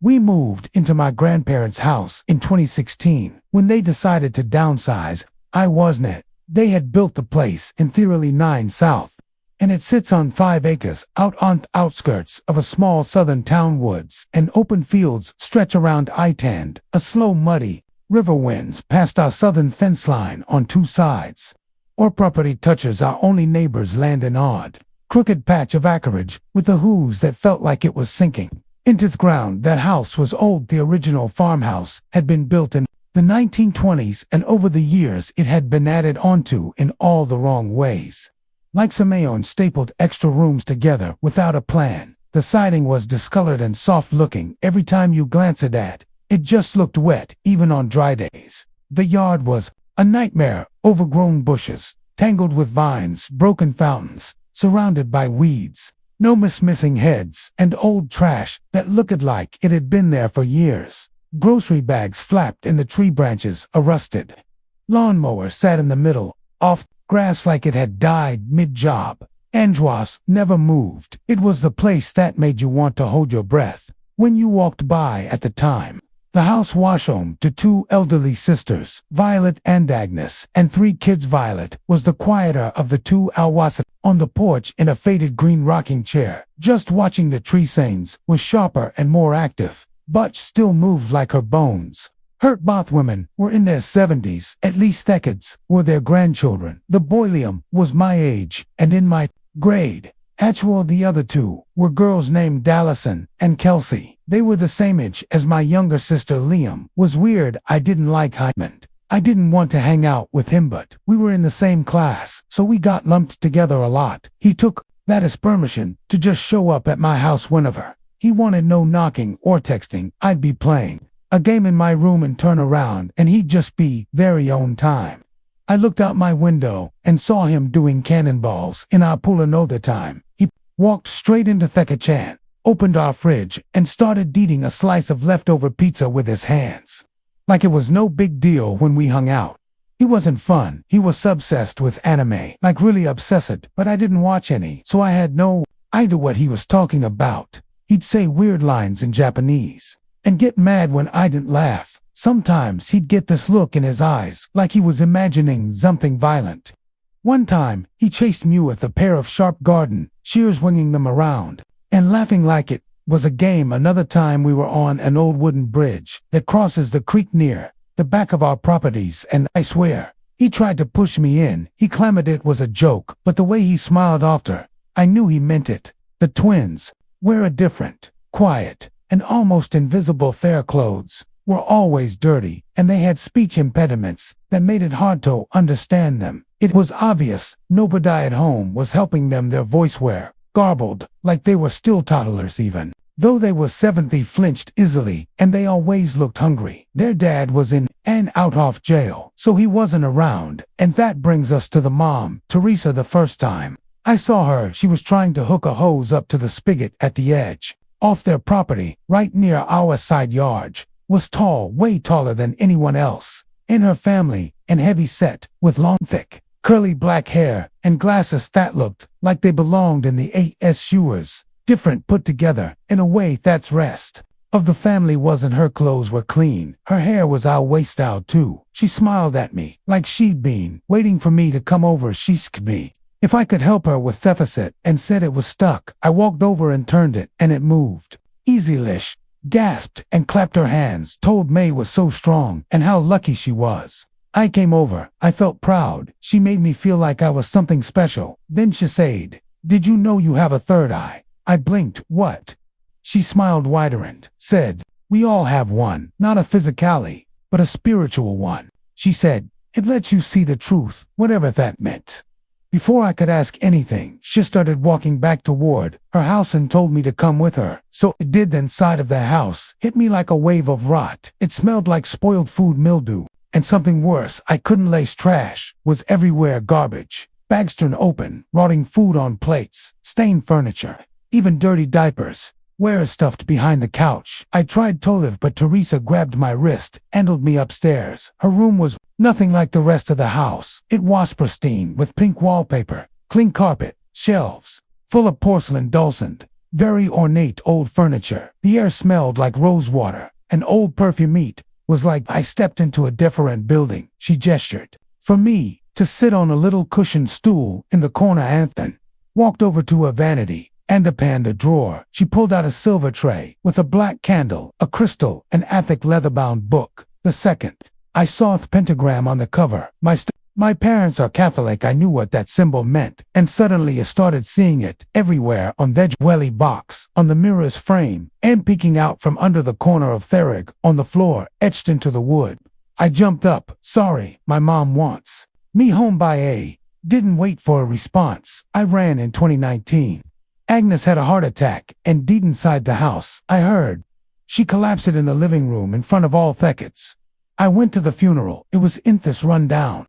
We moved into my grandparents' house in 2016. When they decided to downsize, I wasn't it. They had built the place in Theory 9 South, and it sits on 5 acres out on the outskirts of a small southern town. Woods and open fields stretch around I-10. A slow, muddy river winds past our southern fence line on 2 sides. Our property touches our only neighbor's land, an odd, crooked patch of acreage with a hooze that felt like it was sinking into the ground. That house was old. The original farmhouse had been built in the 1920s, and over the years it had been added onto in all the wrong ways. Like Simeon stapled extra rooms together without a plan. The siding was discolored and soft-looking. Every time you glanced at it, it just looked wet, even on dry days. The yard was a nightmare. Overgrown bushes, tangled with vines, broken fountains, surrounded by weeds, no missing heads, and old trash that looked like it had been there for years. Grocery bags flapped in the tree branches. A rusted lawnmower sat in the middle, off grass like it had died mid-job. Anjois never moved. It was the place that made you want to hold your breath when you walked by. At the time, the house was home to 2 elderly sisters, Violet and Agnes, and 3 kids. Violet was the quieter of the 2. Alwas on the porch in a faded green rocking chair, just watching the tree. Sains was sharper and more active, but still moved like her bones. Both women were in their 70s, at least decades were their grandchildren. The boy Liam was my age and in my grade. The other 2 were girls named Allison and Kelsey. They were the same age as my younger sister. Liam was weird. I didn't like him. I didn't want to hang out with him, but we were in the same class, so we got lumped together a lot. He took that as permission to just show up at my house whenever he wanted. No knocking or texting. I'd be playing a game in my room and turn around, and he'd just be very own time. I looked out my window and saw him doing cannonballs in our pool. Another time, he walked straight into the kitchen, opened our fridge, and started eating a slice of leftover pizza with his hands, like it was no big deal when we hung out. He wasn't fun. He was obsessed with anime, like really obsessed, but I didn't watch any, so I had no idea what he was talking about. He'd say weird lines in Japanese and get mad when I didn't laugh. Sometimes he'd get this look in his eyes, like he was imagining something violent. One time, he chased me with a pair of sharp garden shears, winging them around and laughing like it was a game. Another time, we were on an old wooden bridge that crosses the creek near the back of our properties, and I swear, he tried to push me in. He claimed it was a joke, but the way he smiled after, I knew he meant it. The twins wear a different, quiet, and almost invisible. Their clothes were always dirty, and they had speech impediments that made it hard to understand them. It was obvious nobody at home was helping them. Their voice were garbled, like they were still toddlers. Even though they were 70, flinched easily, and they always looked hungry. Their dad was in and out of jail, so he wasn't around. And that brings us to the mom, Teresa. The first time I saw her, she was trying to hook a hose up to the spigot at the edge off their property, right near our side yard. Was tall, way taller than anyone else in her family, and heavy set, with long, thick, curly black hair and glasses that looked like they belonged in the 8s shoes. Different put together in a way that's rest of the family wasn't. Her clothes were clean. Her hair was our waist out too. She smiled at me like she'd been waiting for me to come over. She asked me if I could help her with deficit and said it was stuck. I walked over and turned it, and it moved. Easy-lish. Gasped and clapped her hands, told May was so strong and how lucky she was. I came over. I felt proud. She made me feel like I was something special. Then she said, "Did you know you have a third eye?" I blinked. "What?" She smiled wider and said, "We all have one, not a physically, but a spiritual one." She said, "It lets you see the truth, whatever that meant." Before I could ask anything, she started walking back toward her house and told me to come with her. So I did. The inside of the house hit me like a wave of rot. It smelled like spoiled food, mildew, and something worse. I couldn't lace. Trash was everywhere. Garbage bags torn open, rotting food on plates, stained furniture, even dirty diapers. Where stuffed behind the couch. I tried to leave, but Teresa grabbed my wrist and pulled me upstairs. Her room was nothing like the rest of the house. It was pristine, with pink wallpaper, clean carpet, shelves full of porcelain dolls, and very ornate old furniture. The air smelled like rose water, and old perfume was like I stepped into a different building. She gestured for me to sit on a little cushioned stool in the corner. Anthony walked over to a vanity and a drawer. She pulled out a silver tray with a black candle, a crystal, an Athic leather-bound book. The second I saw the pentagram on the cover. My parents are Catholic. I knew what that symbol meant, and suddenly I started seeing it everywhere, on the welly box, on the mirror's frame, and peeking out from under the corner of Therig, on the floor, etched into the wood. I jumped up. Sorry, my mom wants me home by A. Didn't wait for a response. I ran in 2019. Agnes had a heart attack and died inside the house. I heard she collapsed in the living room in front of all thickets. I went to the funeral. It was in this run-down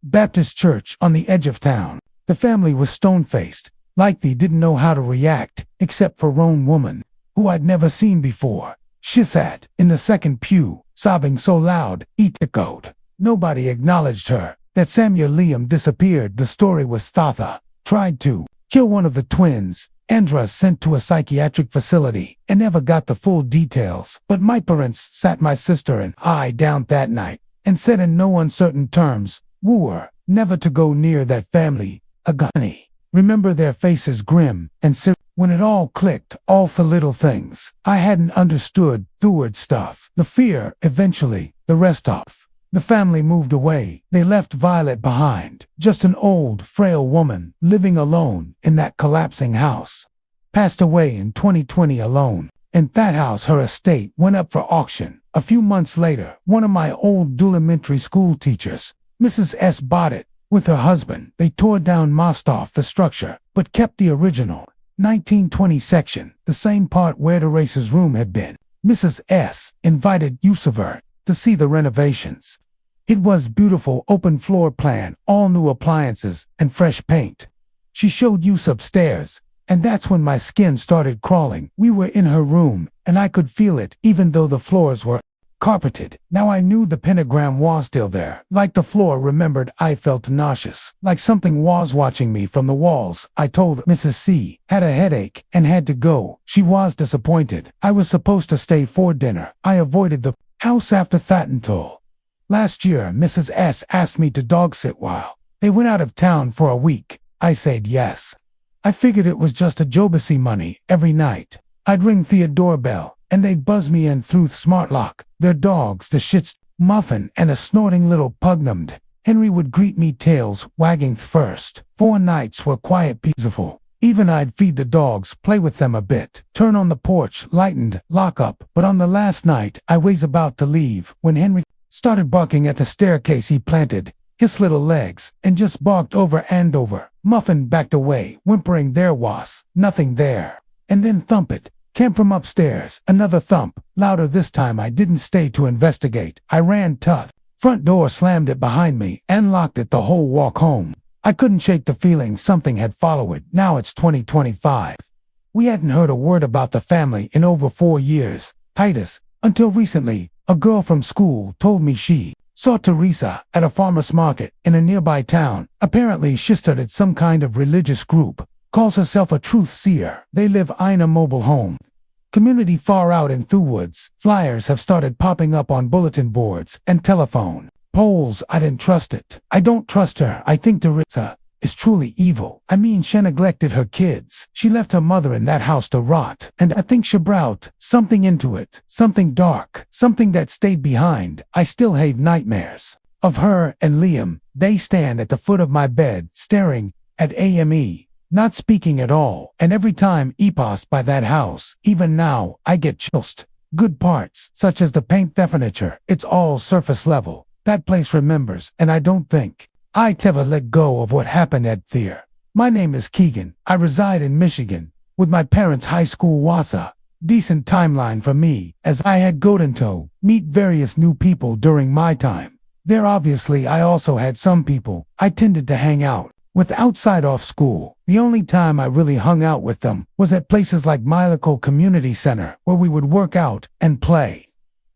Baptist church on the edge of town. The family was stone-faced, like they didn't know how to react, except for one woman, who I'd never seen before. She sat in the second pew, sobbing so loud, it echoed. Nobody acknowledged her. That Samuel Liam disappeared. The story was Thotha tried to kill one of the twins. Andra sent to a psychiatric facility and never got the full details. But my parents sat my sister and I down that night and said in no uncertain terms, woo her, never to go near that family again. Remember their faces grim and serious. When it all clicked, all the little things I hadn't understood, Theward stuff, the fear, eventually, the rest off. The family moved away. They left Violet behind, just an old, frail woman living alone in that collapsing house. Passed away in 2020 alone. In that house, her estate went up for auction. A few months later, one of my old elementary school teachers, Mrs. S, bought it with her husband. They tore down, mossed off the structure, but kept the original 1920 section, the same part where the racer's room had been. Mrs. S invited Yusufer to see the renovations. It was beautiful, open floor plan, all new appliances and fresh paint. She showed Yus upstairs, and that's when my skin started crawling. We were in her room, and I could feel it, even though the floors were carpeted. Now I knew the pentagram was still there. Like the floor remembered, I felt nauseous, like something was watching me from the walls. I told Mrs. C, had a headache and had to go. She was disappointed. I was supposed to stay for dinner. I avoided the house after that until last year. Mrs. S asked me to dog sit while they went out of town for a week. I said yes. I figured it was just a Jobasy money. Every night I'd ring the doorbell and they'd buzz me in through the smart lock. Their dogs, the Shits, Muffin, and a snorting little pug named Henry, would greet me, tails wagging first. 4 nights were quiet, peaceful. Even I'd feed the dogs, play with them a bit, turn on the porch, lightened, lock up. But on the last night, I was about to leave when Henry started barking at the staircase. He planted his little legs and just barked over and over. Muffin backed away, whimpering. There was nothing there. And then thump it came from upstairs. Another thump, louder this time. I didn't stay to investigate. I ran to the front door, slammed it behind me, and locked it the whole walk home. I couldn't shake the feeling something had followed it. Now it's 2025. We hadn't heard a word about the family in over 4 years, Titus, until recently. A girl from school told me she saw Teresa at a farmer's market in a nearby town. Apparently she started some kind of religious group, calls herself a truth seer. They live in a mobile home community far out in the woods. Flyers have started popping up on bulletin boards and telephone poles. I didn't trust it. I don't trust her. I think Teresa is truly evil. I mean, she neglected her kids. She left her mother in that house to rot. And I think she brought something into it. Something dark. Something that stayed behind. I still have nightmares of her and Liam. They stand at the foot of my bed, staring at AME, not speaking at all. And every time I pass by that house, even now, I get chills. Good parts, such as the paint, the furniture, it's all surface level. That place remembers, and I don't think I'd ever let go of what happened at there. My name is Keegan. I reside in Michigan with my parents' high school was a decent timeline for me, as I had gotten to meet various new people during my time there. Obviously, I also had some people I tended to hang out with outside off school. The only time I really hung out with them was at places like my local community center, where we would work out and play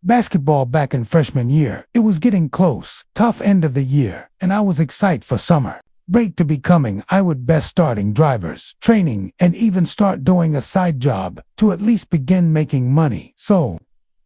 basketball back in freshman year. It was getting close, tough end of the year, and I was excited for summer. break to becoming I would best starting drivers, training, and even start doing a side job to at least begin making money. So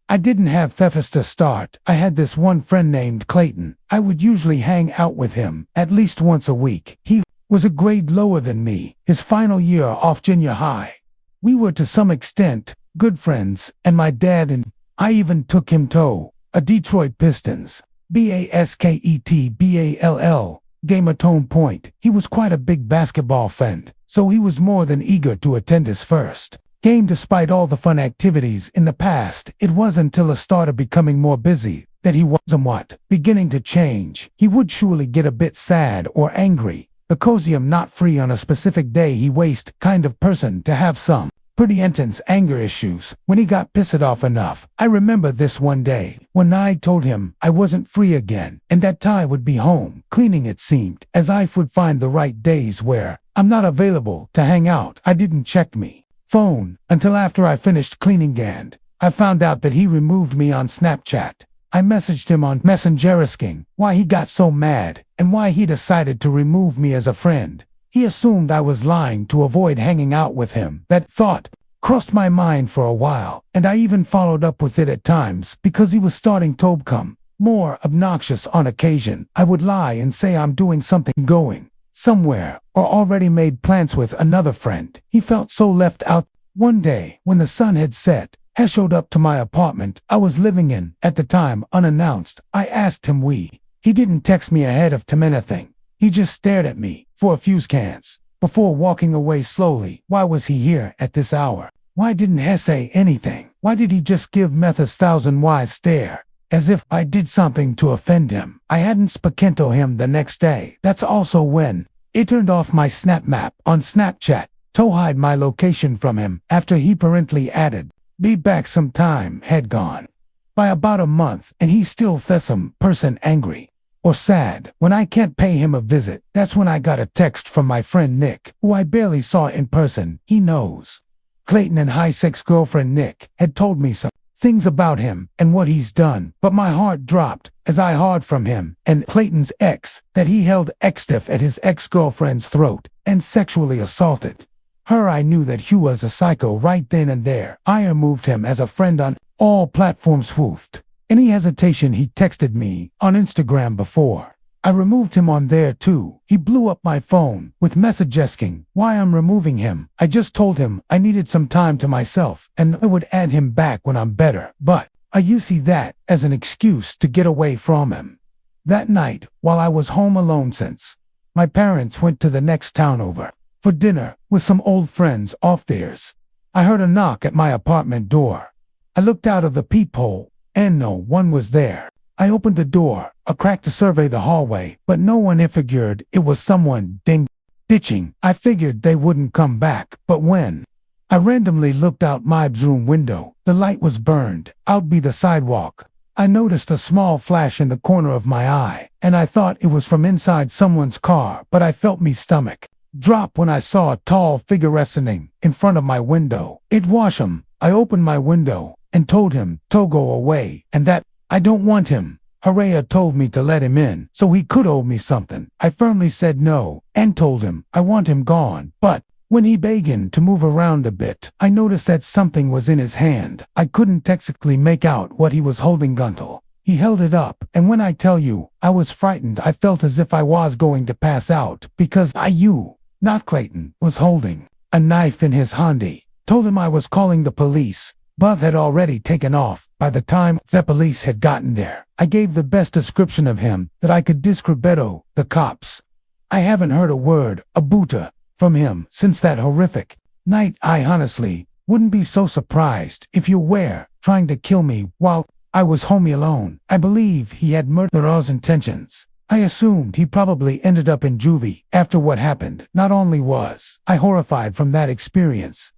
I didn't have Fefis to start. I had this one friend named Clayton. I would usually hang out with him at least once a week. He was a grade lower than me, his final year off junior high. We were to some extent good friends, and my dad and I even took him to a Detroit Pistons basketball game at Tone Point. He was quite a big basketball fan, so he was more than eager to attend his first game despite all the fun activities in the past. It wasn't until it started becoming more busy that he was somewhat beginning to change. He would surely get a bit sad or angry because I'm not free on a specific day. He waste kind of person to have some pretty intense anger issues when he got pissed off enough. I remember this one day when I told him I wasn't free again and that I would be home cleaning. It seemed as I would find the right days where I'm not available to hang out. I didn't check me phone until after I finished cleaning, and I found out that he removed me on Snapchat. I messaged him on Messenger asking why he got so mad and why he decided to remove me as a friend. He assumed I was lying to avoid hanging out with him. That thought crossed my mind for a while, and I even followed up with it at times because he was starting to become more obnoxious on occasion. I would lie and say I'm doing something, going somewhere, or already made plans with another friend. He felt so left out. One day, when the sun had set, he showed up to my apartment I was living in at the time unannounced. I asked him He didn't text me ahead of time anything. He just stared at me for a few seconds before walking away slowly. Why was he here at this hour? Why didn't he say anything? Why did he just give me a 1,000-wise stare, as if I did something to offend him? I hadn't spoken to him the next day. That's also when it turned off my Snap map on Snapchat to hide my location from him after he apparently added, "Be back sometime." Had gone by about a month and he still felt some person angry or sad when I can't pay him a visit. That's when I got a text from my friend Nick, who I barely saw in person. He knows Clayton, and his ex-girlfriend Nick had told me some things about him and what he's done, but my heart dropped as I heard from him and Clayton's ex that he held stiff at his ex-girlfriend's throat and sexually assaulted her. I knew that he was a psycho right then and there. I removed him as a friend on all platforms. Without any hesitation, he texted me on Instagram before I removed him on there too. He blew up my phone with message asking why I'm removing him. I just told him I needed some time to myself and I would add him back when I'm better, but I used that as an excuse to get away from him. That night, while I was home alone since my parents went to the next town over for dinner with some old friends of theirs, I heard a knock at my apartment door. I looked out of the peephole and no one was there. I opened the door a crack to survey the hallway, but no one. I figured it was someone ditching. I figured they wouldn't come back, but when I randomly looked out my room window, the light was burned out by the sidewalk. I noticed a small flash in the corner of my eye, and I thought it was from inside someone's car, but I felt me stomach drop when I saw a tall figure resting in front of my window. It was him. I opened my window and told him to go away and that I don't want him. Haraya told me to let him in so he could owe me something. I firmly said no and told him I want him gone, but when he began to move around a bit, I noticed that something was in his hand. I couldn't technically make out what he was holding until he held it up, and when I tell you I was frightened, I felt as if I was going to pass out because not Clayton, was holding a knife in his handy. Told him I was calling the police, but had already taken off by the time the police had gotten there. I gave the best description of him that I could describe the cops. I haven't heard a word about from him since that horrific night. I honestly wouldn't be so surprised if you were trying to kill me while I was home alone. I believe he had murderous intentions. I assumed he probably ended up in juvie after what happened. Not only was I horrified from that experience,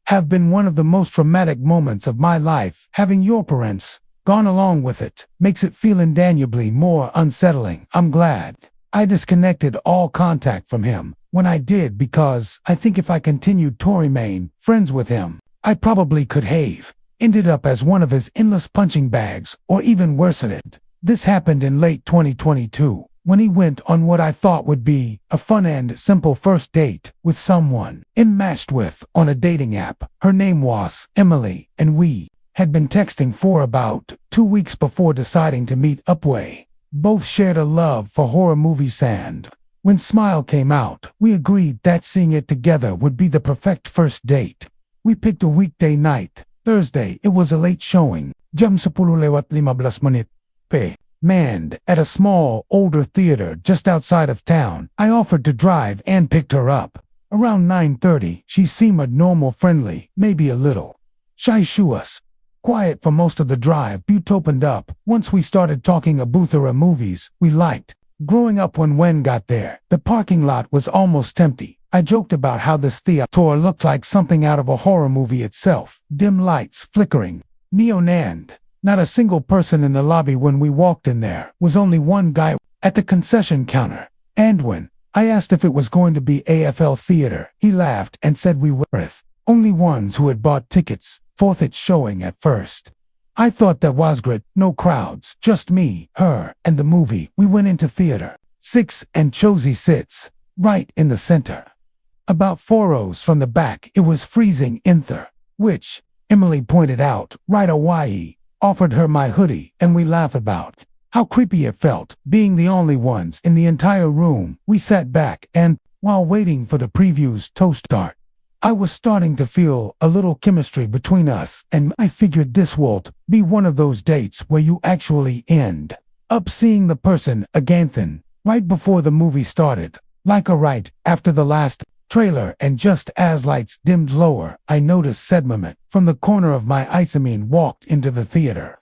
have been one of the most traumatic moments of my life. Having your parents gone along with it makes it feel indangerously more unsettling. I'm glad I disconnected all contact from him when I did, because I think if I continued to remain friends with him, I probably could have ended up as one of his endless punching bags or even worse than it. This happened in late 2022 when he went on what I thought would be a fun and simple first date with someone I'm matched with on a dating app. Her name was Emily, and we had been texting for about 2 weeks before deciding to meet up. We both shared a love for horror movies, and when Smile came out, we agreed that seeing it together would be the perfect first date. We picked a weekday night, Thursday. It was a late showing, jam 10:15 p. Manned at a small, older theater just outside of town. I offered to drive and picked her up. Around 9:30, she seemed normal, friendly, maybe a little shy. She was quiet for most of the drive, but opened up once we started talking about the movies we liked. Growing up, when got there, the parking lot was almost empty. I joked about how this theater looked like something out of a horror movie itself. Dim lights flickering, neon, and not a single person in the lobby. When we walked in, there was only one guy at the concession counter, and when I asked if it was going to be AFL theater, he laughed and said we were the only ones who had bought tickets for its showing at first. I thought that was great. No crowds, just me, her, and the movie. We went into theater 6 and chose seats right in the center, about 4 rows from the back. It was freezing in there, which Emily pointed out right away. Offered her my hoodie, and we laughed about how creepy it felt being the only ones in the entire room. We sat back, and while waiting for the previews to start, I was starting to feel a little chemistry between us, and I figured this would be one of those dates where you actually end up seeing the person again. Then, right before the movie started, like right after the last trailer, and just as lights dimmed lower, I noticed Sedmament from the corner of my Isamine walked into the theater.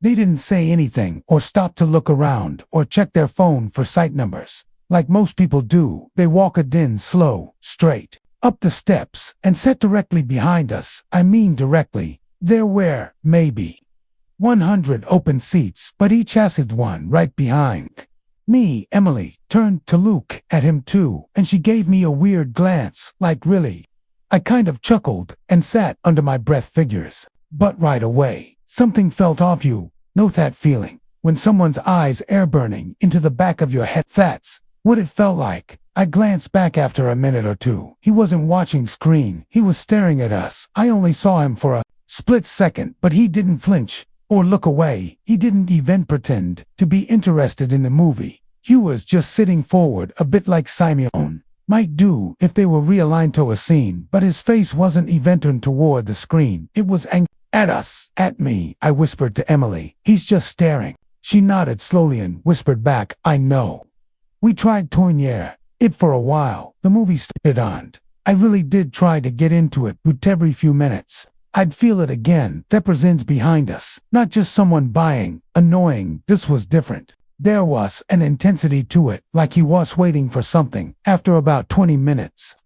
They didn't say anything or stop to look around or check their phone for site numbers like most people do. They walked in slow, straight up the steps and sat directly behind us. I mean directly. There were maybe 100 open seats, but each has one right behind me. Emily turned to look at him too, and she gave me a weird glance, like really. I kind of chuckled and sat under my breath. Figures. But right away, something felt off. You know that feeling when someone's eyes are burning into the back of your head? That's what it felt like. I glanced back after a minute or two. He wasn't watching screen. He was staring at us. I only saw him for a split second, but he didn't flinch or look away. He didn't even pretend to be interested in the movie. He was just sitting forward, a bit like Simeon might do if they were realigned to a scene, but his face wasn't even turned toward the screen. It was angry at us, at me. I whispered to Emily, "He's just staring." She nodded slowly and whispered back, "I know." We tried toying it for a while. The movie started on. I really did try to get into it, but every few minutes I'd feel it again. That presents behind us, not just someone buying. Annoying. This was different. There was an intensity to it, like he was waiting for something. After about 20 minutes,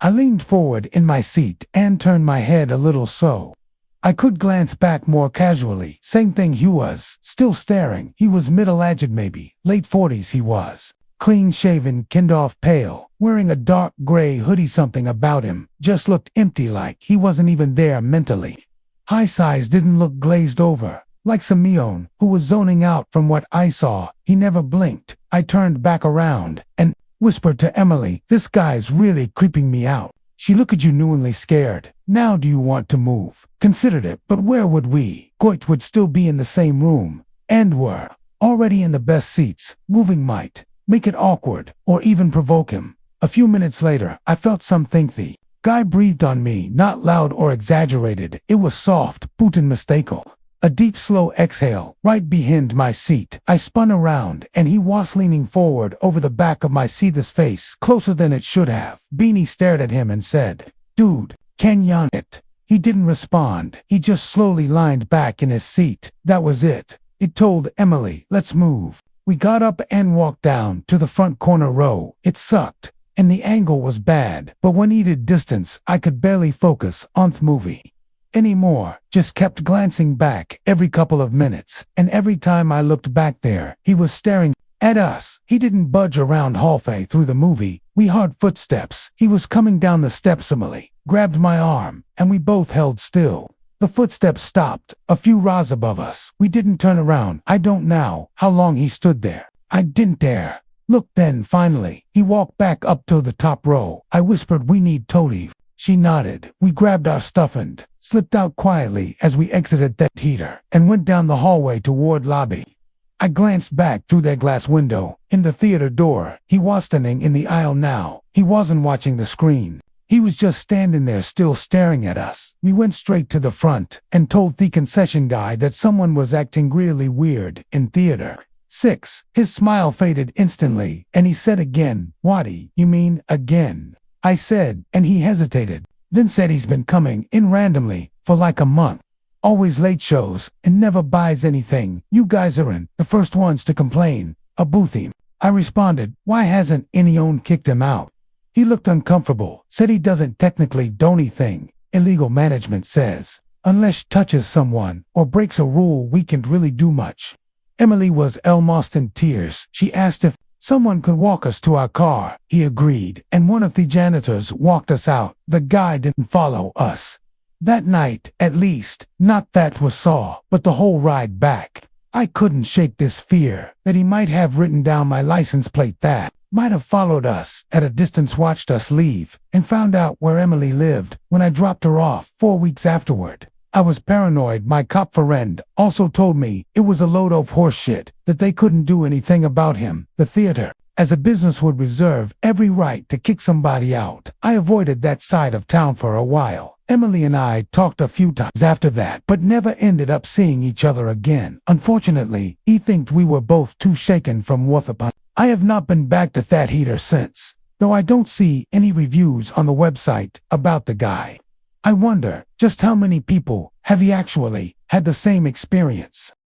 I leaned forward in my seat and turned my head a little so I could glance back more casually. Same thing. He was still staring. He was middle-aged, maybe late 40s. He was clean-shaven, kind-of pale, wearing a dark gray hoodie. Something about him just looked empty, like he wasn't even there mentally. His eyes didn't look glazed over, like Simeon, who was zoning out from what I saw. He never blinked. I turned back around and whispered to Emily, "This guy's really creeping me out." She looked genuinely scared. "Now do you want to move?" Considered it, but where would we? Goit would still be in the same room, and were already in the best seats. Moving might make it awkward or even provoke him. A few minutes later, I felt something. The guy breathed on me, not loud or exaggerated. It was soft, but unmistakable. A deep, slow exhale right behind my seat. I spun around, and he was leaning forward over the back of my seat, his face closer than it should have. Beanie stared at him and said, "Dude, can you it?" He didn't respond. He just slowly leaned back in his seat. That was it. It told Emily, "Let's move." We got up and walked down to the front corner row. It sucked, and the angle was bad, but when needed distance, I could barely focus on the movie anymore. Just kept glancing back every couple of minutes, and every time I looked back there, he was staring at us. He didn't budge around halfway through the movie. We heard footsteps. He was coming down the steps. Emily grabbed my arm, and we both held still. The footsteps stopped a few rows above us. We didn't turn around. I don't know how long he stood there. I didn't dare Look, then finally, he walked back up to the top row. I whispered, "We need to leave." She nodded. We grabbed our stuff and slipped out quietly as we exited that theater and went down the hallway toward lobby. I glanced back through that glass window in the theater door. He was standing in the aisle now. He wasn't watching the screen. He was just standing there still staring at us. We went straight to the front and told the concession guy that someone was acting really weird in theater 6. His smile faded instantly and he said again, "Waddy, you mean again?" I said, and he hesitated, then said he's been coming in randomly for like a month. Always late shows and never buys anything. You guys aren't the first ones to complain about him. I responded, "Why hasn't anyone kicked him out?" He looked uncomfortable, said he doesn't technically do anything. Illegal management says, unless touches someone or breaks a rule, we can't really do much. Emily was almost in tears. She asked if someone could walk us to our car. He agreed, and one of the janitors walked us out. The guy didn't follow us that night, at least, not that we saw, but the whole ride back. I couldn't shake this fear that he might have written down my license plate, that might have followed us at a distance, watched us leave, and found out where Emily lived when I dropped her off 4 weeks afterward. I was paranoid. My cop friend also told me it was a load of horseshit, that they couldn't do anything about him. The theater, as a business, would reserve every right to kick somebody out. I avoided that side of town for a while. Emily and I talked a few times after that, but never ended up seeing each other again. Unfortunately, he think we were both too shaken from Wathapon. I have not been back to that heater since, though I don't see any reviews on the website about the guy. I wonder just how many people have actually had the same experience.